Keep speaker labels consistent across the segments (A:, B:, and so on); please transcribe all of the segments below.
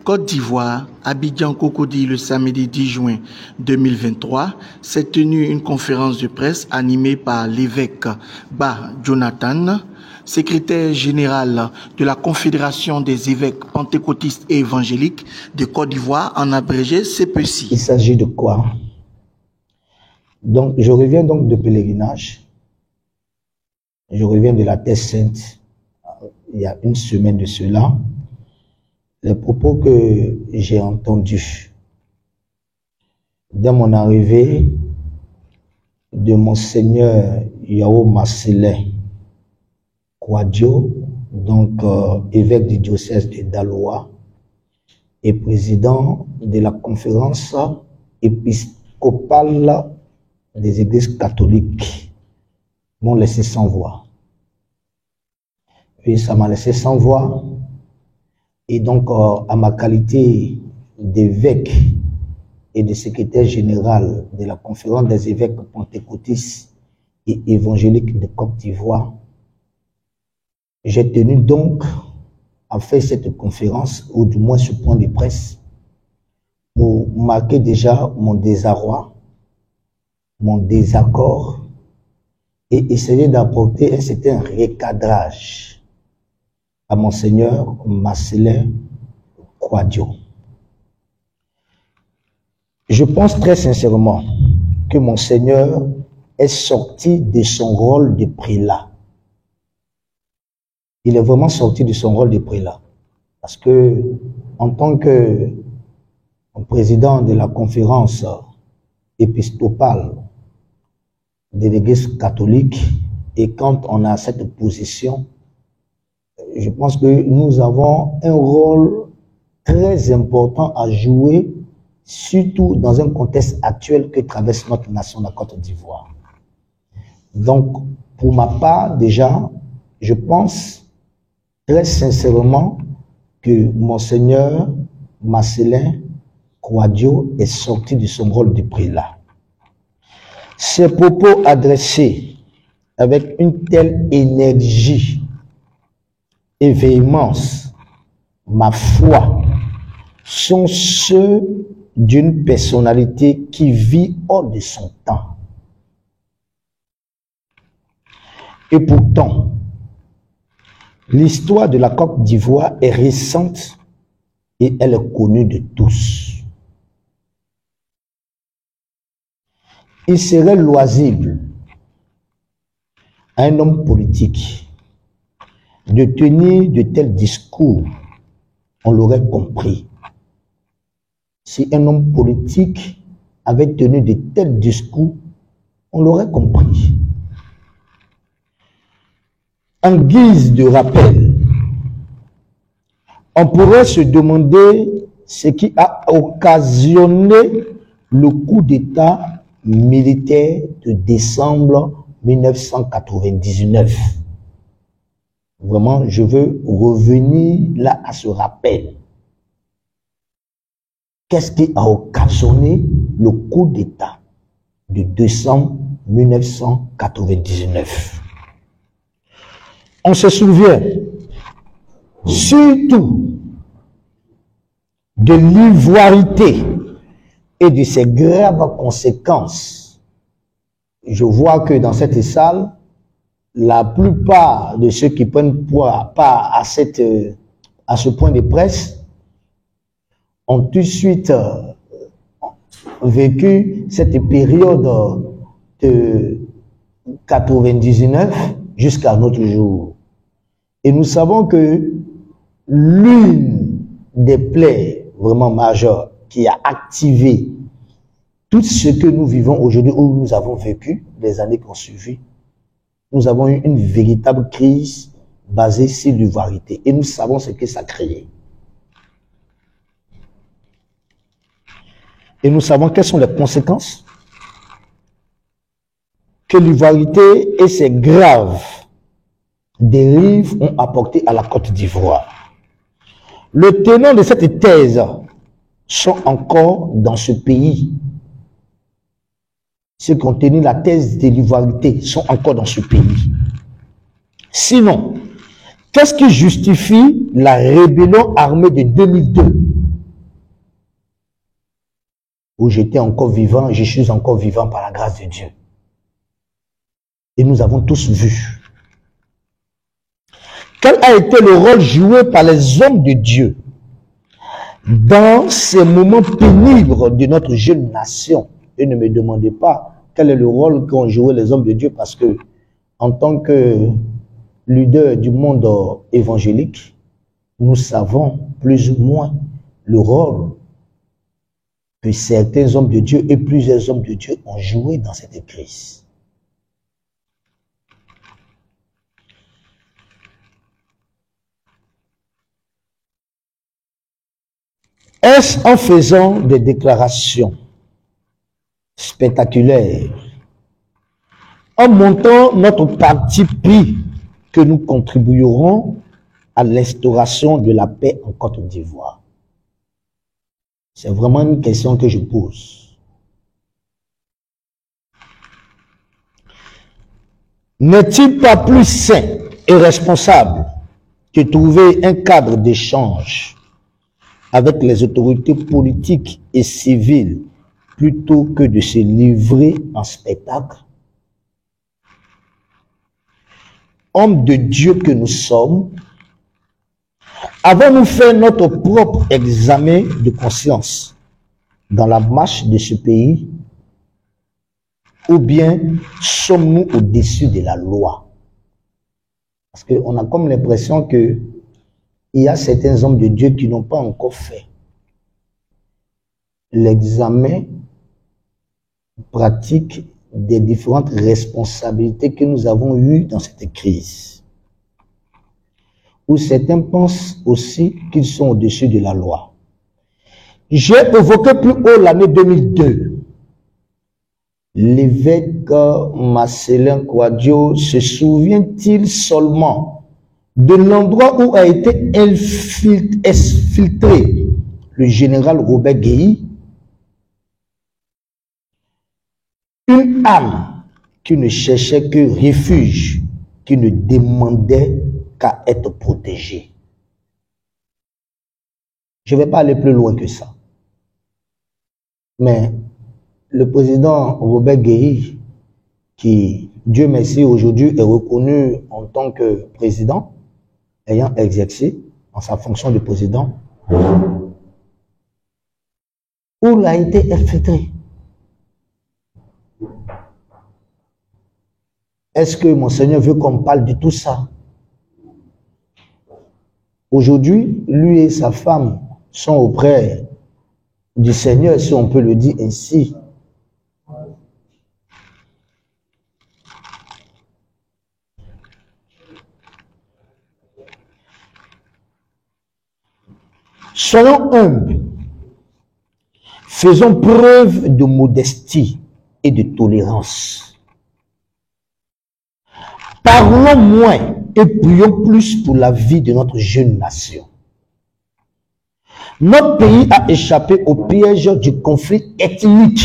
A: Côte d'Ivoire, Abidjan Cocody, le samedi 10 juin 2023, s'est tenue une conférence de presse animée par l'évêque Ba Jonathan, secrétaire général de la Confédération des évêques pentecôtistes et évangéliques de Côte d'Ivoire, en abrégé CPECI.
B: Il s'agit de quoi? Donc, je reviens donc de pèlerinage. Je reviens de la Terre Sainte, il y a une semaine de cela. Les propos que j'ai entendus dès mon arrivée de Monseigneur Yao Marcelin Kouadio, donc évêque du diocèse de Daloa et président de la conférence épiscopale des églises catholiques, m'ont laissé sans voix. Et ça m'a laissé sans voix. Et donc, à ma qualité d'évêque et de secrétaire général de la conférence des évêques pentecôtistes et évangéliques de Côte d'Ivoire, j'ai tenu donc à faire cette conférence, ou du moins ce point de presse, pour marquer déjà mon désarroi, mon désaccord, et essayer d'apporter un certain recadrage à Monseigneur Marcelin Kouadio. Je pense très sincèrement que Monseigneur est sorti de son rôle de prélat. Il est vraiment sorti de son rôle de prélat. Parce que, en tant que président de la conférence épiscopale de l'Église catholique, et quand on a cette position, je pense que nous avons un rôle très important à jouer, surtout dans un contexte actuel que traverse notre nation, la Côte d'Ivoire. Donc, pour ma part, déjà, je pense très sincèrement que Monseigneur Marcelin Kouadio est sorti de son rôle de prélat. Ces propos adressés avec une telle énergie et véhémence, ma foi, sont ceux d'une personnalité qui vit hors de son temps. Et pourtant, l'histoire de la Côte d'Ivoire est récente et elle est connue de tous. Il serait loisible à un homme politique de tenir de tels discours, on l'aurait compris. Si un homme politique avait tenu de tels discours, on l'aurait compris. En guise de rappel, on pourrait se demander ce qui a occasionné le coup d'État militaire de décembre 1999. Vraiment, je veux revenir là à ce rappel. Qu'est-ce qui a occasionné le coup d'État de décembre 1999? On se souvient surtout de l'ivoirité et de ses graves conséquences. Je vois que dans cette salle, la plupart de ceux qui prennent part à ce point de presse ont tout de suite vécu cette période de 99 jusqu'à notre jour. Et nous savons que l'une des plaies vraiment majeures qui a activé tout ce que nous vivons aujourd'hui, où nous avons vécu les années qui ont suivi, nous avons eu une véritable crise basée sur l'ivoirité. Et nous savons ce que ça a créé. Et nous savons quelles sont les conséquences que l'ivoirité et ses graves dérives ont apporté à la Côte d'Ivoire. Le tenant de cette thèse sont encore dans ce pays. Ceux qui ont tenu la thèse de l'ivoirité sont encore dans ce pays. Sinon, qu'est-ce qui justifie la rébellion armée de 2002 où j'étais encore vivant, je suis encore vivant par la grâce de Dieu. Et nous avons tous vu. Quel a été le rôle joué par les hommes de Dieu dans ces moments pénibles de notre jeune nation? Et ne me demandez pas quel est le rôle qu'ont joué les hommes de Dieu, parce que en tant que leader du monde évangélique, nous savons plus ou moins le rôle que certains hommes de Dieu et plusieurs hommes de Dieu ont joué dans cette crise. Est-ce en faisant des déclarations spectaculaires, en montant notre parti pris, que nous contribuerons à l'instauration de la paix en Côte d'Ivoire? C'est vraiment une question que je pose. N'est-il pas plus sain et responsable de trouver un cadre d'échange avec les autorités politiques et civiles plutôt que de se livrer en spectacle? Hommes de Dieu que nous sommes, avons-nous fait notre propre examen de conscience dans la marche de ce pays, ou bien sommes-nous au-dessus de la loi? Parce qu'on a comme l'impression que il y a certains hommes de Dieu qui n'ont pas encore fait l'examen pratique des différentes responsabilités que nous avons eues dans cette crise. Où certains pensent aussi qu'ils sont au-dessus de la loi. J'ai évoqué plus haut l'année 2002. L'évêque Marcelin Kouadio se souvient-il seulement de l'endroit où a été exfiltré le général Robert Guéhi? Une âme qui ne cherchait que refuge, qui ne demandait qu'à être protégée. Je ne vais pas aller plus loin que ça. Mais le président Robert Guéhi, qui, Dieu merci, aujourd'hui est reconnu en tant que président, ayant exercé en sa fonction de président, où il a été infiltré. Est-ce que Monseigneur veut qu'on parle de tout ça? Aujourd'hui, lui et sa femme sont auprès du Seigneur, si on peut le dire ainsi. Soyons humbles, faisons preuve de modestie et de tolérance. Parlons moins et prions plus pour la vie de notre jeune nation. Notre pays a échappé au piège du conflit ethnique.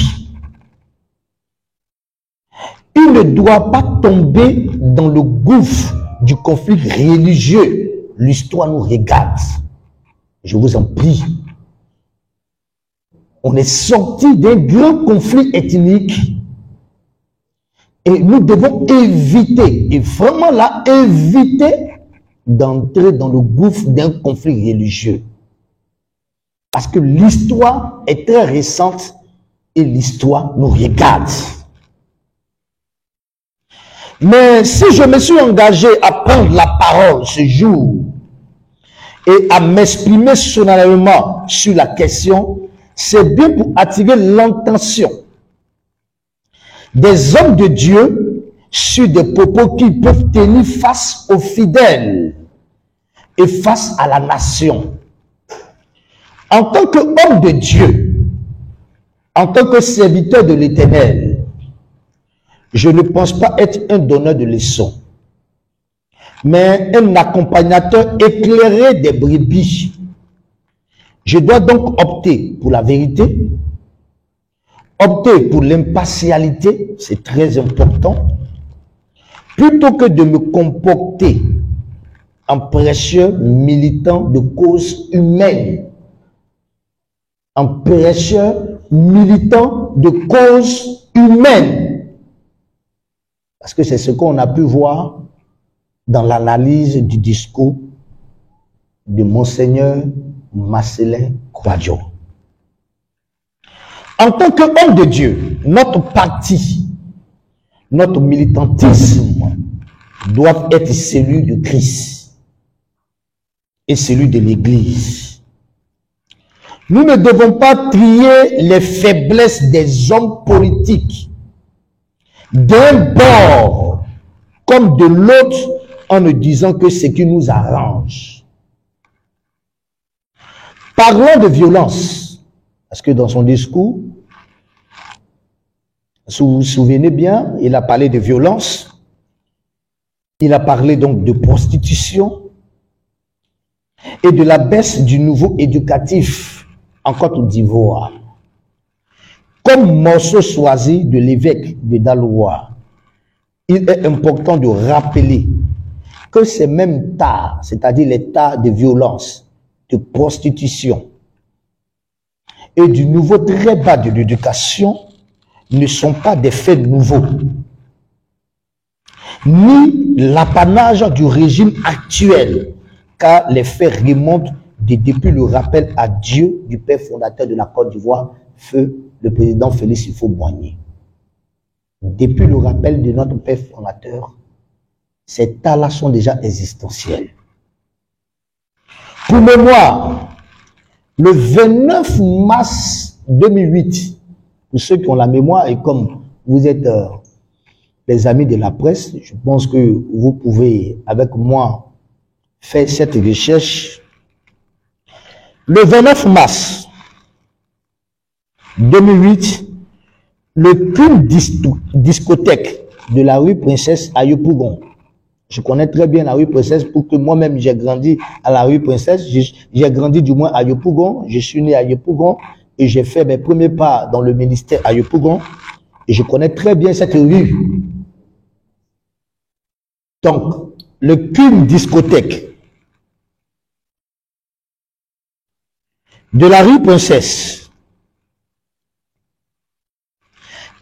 B: Il ne doit pas tomber dans le gouffre du conflit religieux. L'histoire nous regarde. Je vous en prie. On est sorti d'un grand conflit ethnique et nous devons éviter, et vraiment là, éviter d'entrer dans le gouffre d'un conflit religieux. Parce que l'histoire est très récente et l'histoire nous regarde. Mais si je me suis engagé à prendre la parole ce jour et à m'exprimer solennellement sur la question, c'est bien pour attirer l'attention des hommes de Dieu sur des propos qui peuvent tenir face aux fidèles et face à la nation. En tant qu'homme de Dieu, en tant que serviteur de l'Éternel, je ne pense pas être un donneur de leçons, mais un accompagnateur éclairé des brebis. Je dois donc opter pour la vérité, opter pour l'impartialité, c'est très important, plutôt que de me comporter en prêcheur militant de causes humaines, en prêcheur militant de cause humaine. Parce que c'est ce qu'on a pu voir dans l'analyse du discours de Monseigneur Marcellin Kouadio. En tant qu'homme de Dieu, notre parti, notre militantisme doit être celui de Christ et celui de l'Église. Nous ne devons pas trier les faiblesses des hommes politiques d'un bord comme de l'autre en ne disant que ce qui nous arrange. Parlons de violence, parce que dans son discours, si vous vous souvenez bien, il a parlé de violence, il a parlé donc de prostitution et de la baisse du niveau éducatif en Côte d'Ivoire. Comme morceau choisi de l'évêque de Daloa, il est important de rappeler que ces mêmes tares, c'est-à-dire les tares de violence, de prostitution et du niveau très bas de l'éducation ne sont pas des faits nouveaux, ni l'apanage du régime actuel, car les faits remontent depuis le rappel à Dieu du père fondateur de la Côte d'Ivoire, feu le président Félix Houphouët-Boigny. Depuis le rappel de notre père fondateur, ces tas-là sont déjà existentiels. Pour mémoire, le 29 mars 2008, pour ceux qui ont la mémoire, et comme vous êtes les amis de la presse, je pense que vous pouvez, avec moi, faire cette recherche. Le 29 mars 2008, le crime discothèque de la rue Princesse à Yopougon. Je connais très bien la rue Princesse pour que moi-même j'ai grandi à la rue Princesse. J'ai grandi du moins à Yopougon. Je suis né à Yopougon et j'ai fait mes premiers pas dans le ministère à Yopougon. Et je connais très bien cette rue. Donc, le crime discothèque de la rue Princesse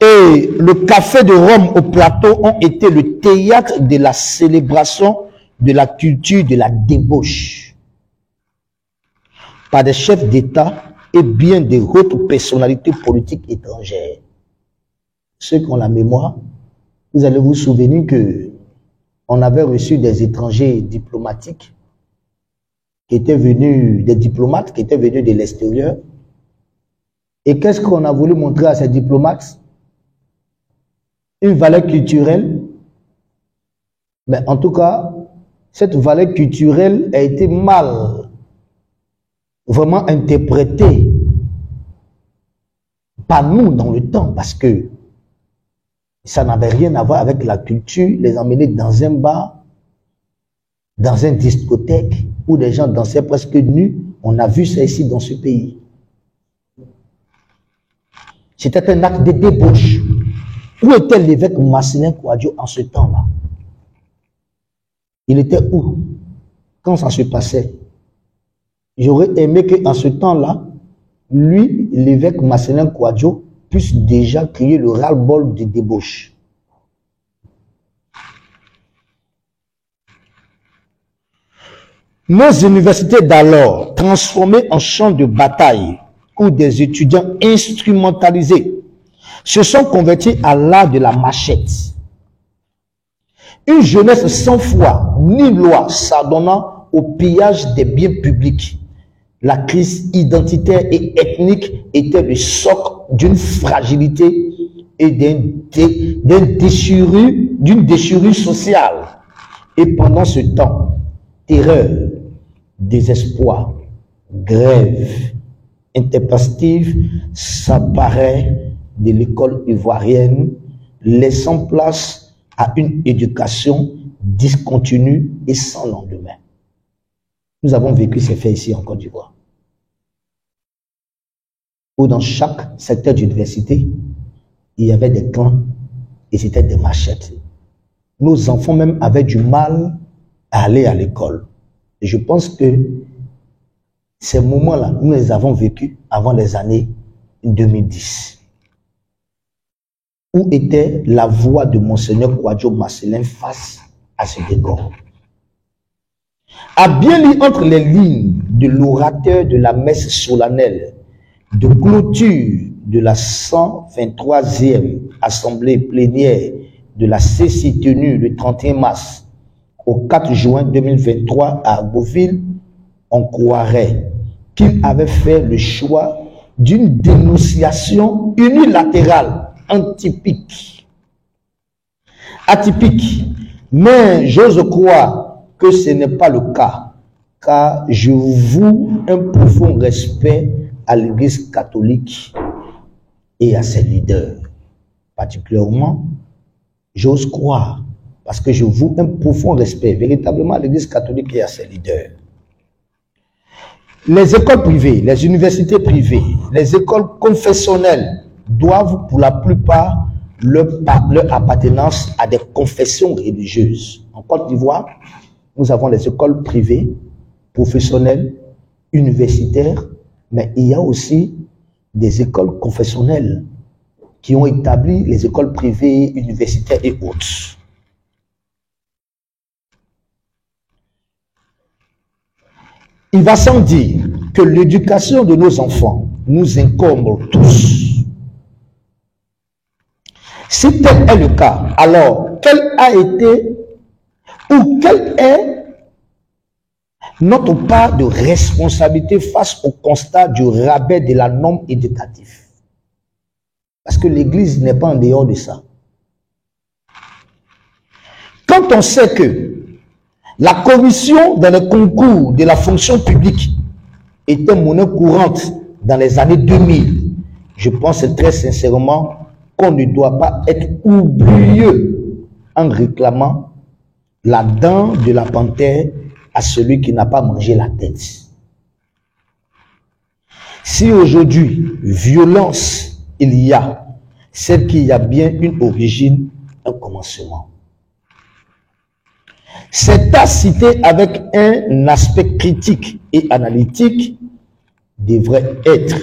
B: et le café de Rome au plateau ont été le théâtre de la célébration de la culture de la débauche par des chefs d'État et bien des autres personnalités politiques étrangères. Ceux qui ont la mémoire, vous allez vous souvenir que on avait reçu des étrangers diplomatiques qui étaient venus, des diplomates qui étaient venus de l'extérieur. Et qu'est-ce qu'on a voulu montrer à ces diplomates? Une valeur culturelle. Mais en tout cas, cette valeur culturelle a été mal vraiment interprétée par nous dans le temps, parce que ça n'avait rien à voir avec la culture, les emmener dans un bar, dans une discothèque, où des gens dansaient presque nus. On a vu ça ici dans ce pays. C'était un acte de débauche. Où était l'évêque Marcellin Kouadio en ce temps-là? Il était où quand ça se passait? J'aurais aimé qu'en ce temps-là, lui, l'évêque Marcellin Kouadio, puisse déjà crier le ras-le-bol de débauche. Nos universités d'alors, transformées en champs de bataille, où des étudiants instrumentalisés se sont convertis à l'art de la machette. Une jeunesse sans foi ni loi s'adonnant au pillage des biens publics. La crise identitaire et ethnique était le socle d'une fragilité et d'une déchirure sociale. Et pendant ce temps, terreur, désespoir, grève, intempestive s'apparaît de l'école ivoirienne, laissant place à une éducation discontinue et sans lendemain. Nous avons vécu ces faits ici en Côte d'Ivoire, où dans chaque secteur d'université, il y avait des clans et c'était des machettes. Nos enfants même avaient du mal à aller à l'école. Et je pense que ces moments-là, nous les avons vécus avant les années 2010. Où était la voix de Monseigneur Kwadjo Marcelin face à ce décor? A bien lu entre les lignes de l'orateur de la messe solennelle de clôture de la 123e assemblée plénière de la CECI tenue le 31 mars au 4 juin 2023 à Beauville, on croirait qu'il avait fait le choix d'une dénonciation unilatérale, atypique. Mais j'ose croire que ce n'est pas le cas, car je voue un profond respect à l'Église catholique et à ses leaders. Particulièrement, j'ose croire, parce que je voue un profond respect véritablement à l'Église catholique et à ses leaders. Les écoles privées, les universités privées, les écoles confessionnelles doivent pour la plupart leur appartenance à des confessions religieuses. En Côte d'Ivoire, nous avons les écoles privées, professionnelles, universitaires, mais il y a aussi des écoles confessionnelles qui ont établi les écoles privées, universitaires et autres. Il va sans dire que l'éducation de nos enfants nous incombe tous. Si tel est le cas, alors quelle a été ou quelle est notre part de responsabilité face au constat du rabais de la norme éducative? Parce que l'Église n'est pas en dehors de ça. Quand on sait que la corruption dans le concours de la fonction publique était monnaie courante dans les années 2000, je pense très sincèrement qu'on ne doit pas être oublieux en réclamant la dent de la panthère à celui qui n'a pas mangé la tête. Si aujourd'hui, violence il y a, c'est qu'il y a bien une origine, un commencement. Cet à cité avec un aspect critique et analytique devrait être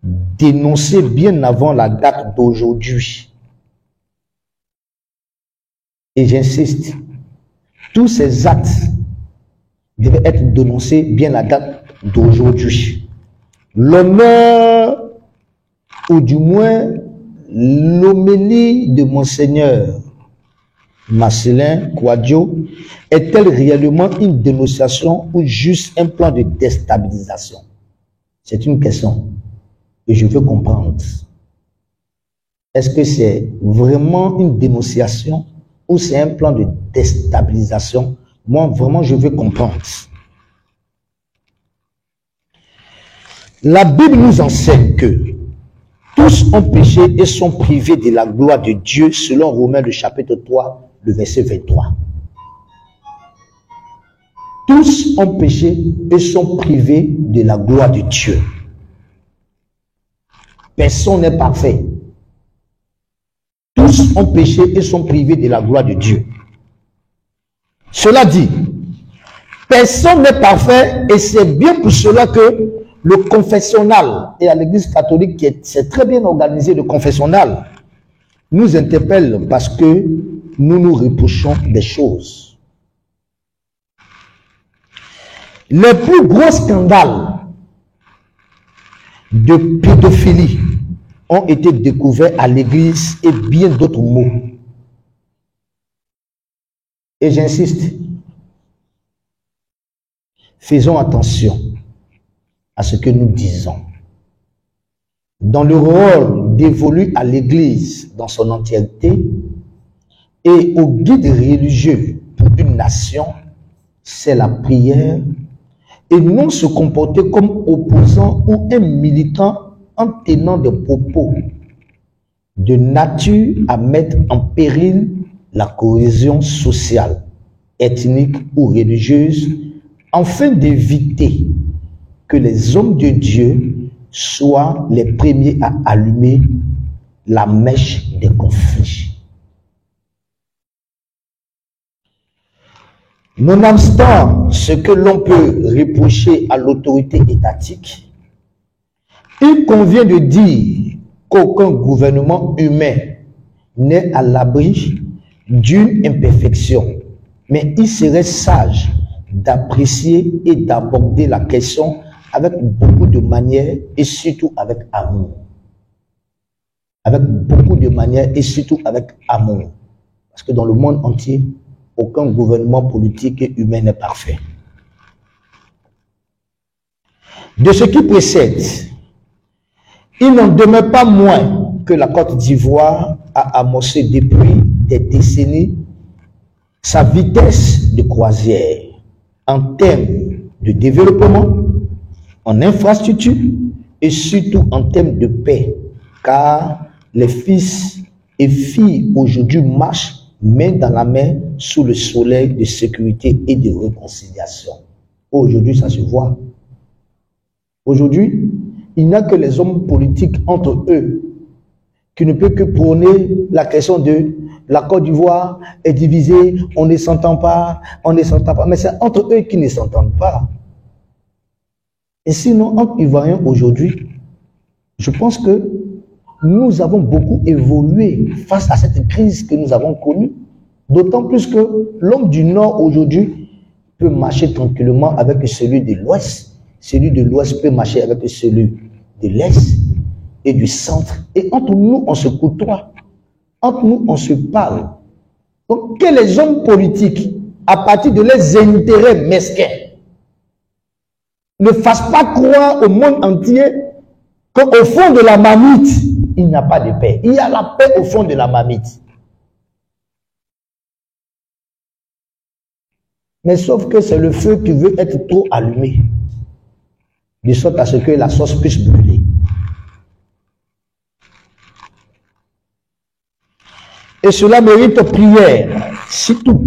B: dénoncé bien avant la date d'aujourd'hui. Et j'insiste, tous ces actes devaient être dénoncés bien à la date d'aujourd'hui. L'honneur, ou du moins l'homélie de Monseigneur Marcelin Kwadjo est-elle réellement une dénonciation ou juste un plan de déstabilisation? C'est une question que je veux comprendre. Est-ce que c'est vraiment une dénonciation ou c'est un plan de déstabilisation? Moi, vraiment, je veux comprendre. La Bible nous enseigne que tous ont péché et sont privés de la gloire de Dieu, selon Romains le chapitre 3, le verset 23. Tous ont péché et sont privés de la gloire de Dieu. Personne n'est parfait. Tous ont péché et sont privés de la gloire de Dieu. Cela dit, personne n'est parfait et c'est bien pour cela que le confessionnal et à l'Église catholique, qui est très bien organisé, le confessionnal, nous interpelle parce que nous nous reprochons des choses. Les plus gros scandales de pédophilie ont été découverts à l'Église et bien d'autres mots. Et j'insiste, faisons attention à ce que nous disons. Dans le rôle dévolu à l'Église dans son entièreté et au guide religieux pour une nation, c'est la prière et non se comporter comme opposant ou un militant en tenant des propos de nature à mettre en péril la cohésion sociale, ethnique ou religieuse, afin d'éviter que les hommes de Dieu soient les premiers à allumer la mèche des conflits. Nonobstant ce que l'on peut reprocher à l'autorité étatique, Il convient de dire qu'aucun gouvernement humain n'est à l'abri d'une imperfection, mais il serait sage d'apprécier et d'aborder la question avec beaucoup de manière et surtout avec amour. Avec beaucoup de manière et surtout avec amour. Parce que dans le monde entier, aucun gouvernement politique et humain n'est parfait. De ce qui précède, il n'en demeure pas moins que la Côte d'Ivoire a amorcé depuis des décennies sa vitesse de croisière en termes de développement, en infrastructure et surtout en termes de paix, car les fils et filles aujourd'hui marchent main dans la main sous le soleil de sécurité et de réconciliation. Aujourd'hui, ça se voit. Aujourd'hui, il n'y a que les hommes politiques entre eux qui ne peuvent que prôner la question de la Côte d'Ivoire est divisée, on ne s'entend pas, mais c'est entre eux qui ne s'entendent pas. Et sinon, entre Ivoiriens aujourd'hui, je pense que nous avons beaucoup évolué face à cette crise que nous avons connue, d'autant plus que l'homme du Nord aujourd'hui peut marcher tranquillement avec celui de l'Ouest, celui de l'Ouest peut marcher avec celui de l'Est et du Centre, et entre nous on se côtoie, entre nous on se parle. Donc que les hommes politiques, à partir de leurs intérêts mesquins, ne fassent pas croire au monde entier qu'au fond de la marmite, il n'y a pas de paix. Il y a la paix au fond de la marmite. Mais sauf que c'est le feu qui veut être trop allumé, de sorte à ce que la sauce puisse brûler. Et cela mérite prière, surtout.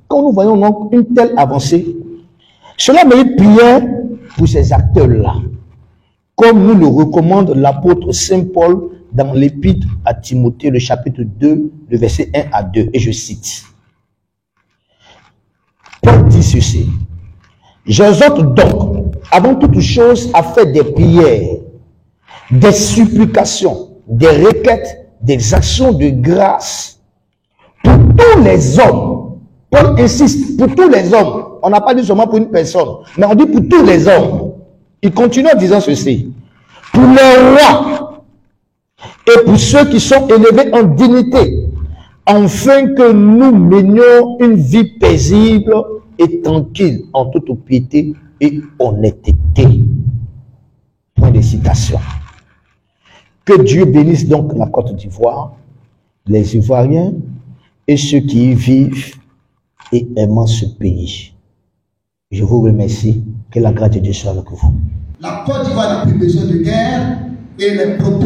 B: Quand nous voyons donc une telle avancée, cela mérite prière pour ces acteurs-là, comme nous le recommande l'apôtre Saint Paul dans l'épître à Timothée, le chapitre 2, le verset 1 à 2, et je cite. Paul dit ceci: j'exhorte donc, avant toute chose, à faire des prières, des supplications, des requêtes, des actions de grâce pour tous les hommes. Paul insiste, pour tous les hommes. On n'a pas dit seulement pour une personne, mais on dit pour tous les hommes. Il continue en disant ceci: pour les rois et pour ceux qui sont élevés en dignité, afin que nous menions une vie paisible et tranquille en toute piété et honnêteté. Point de citation. Que Dieu bénisse donc la Côte d'Ivoire, les Ivoiriens et ceux qui y vivent et aimant ce pays. Je vous remercie. Que la grâce de Dieu soit avec vous.
C: La Côte d'Ivoire n'a plus besoin de guerre, et les propos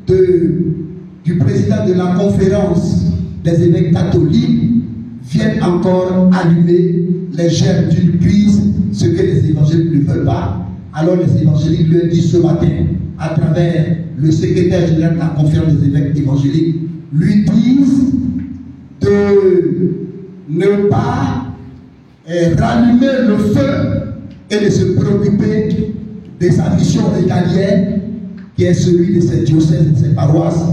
C: du président de la conférence des évêques catholiques viennent encore allumer les germes d'une crise, ce que les évangéliques ne veulent pas. Alors les évangéliques le disent ce matin, à travers le secrétaire général de la conférence des évêques évangéliques, lui disent de ne pas rallumer le feu et de se préoccuper de sa mission régalienne, qui est celui de ses diocèses, de ses paroisses,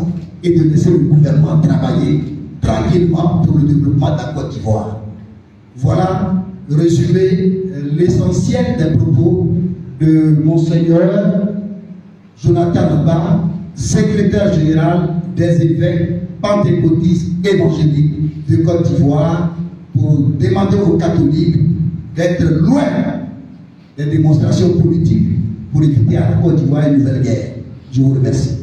C: et de laisser le gouvernement travailler tranquillement pour le développement de la Côte d'Ivoire. Voilà résumé l'essentiel des propos de Monseigneur Jonathan Mbah, secrétaire général des évêques pentecôtistes évangéliques de Côte d'Ivoire, pour demander aux catholiques d'être loin des démonstrations politiques pour éviter à la Côte d'Ivoire une nouvelle guerre. Je vous remercie.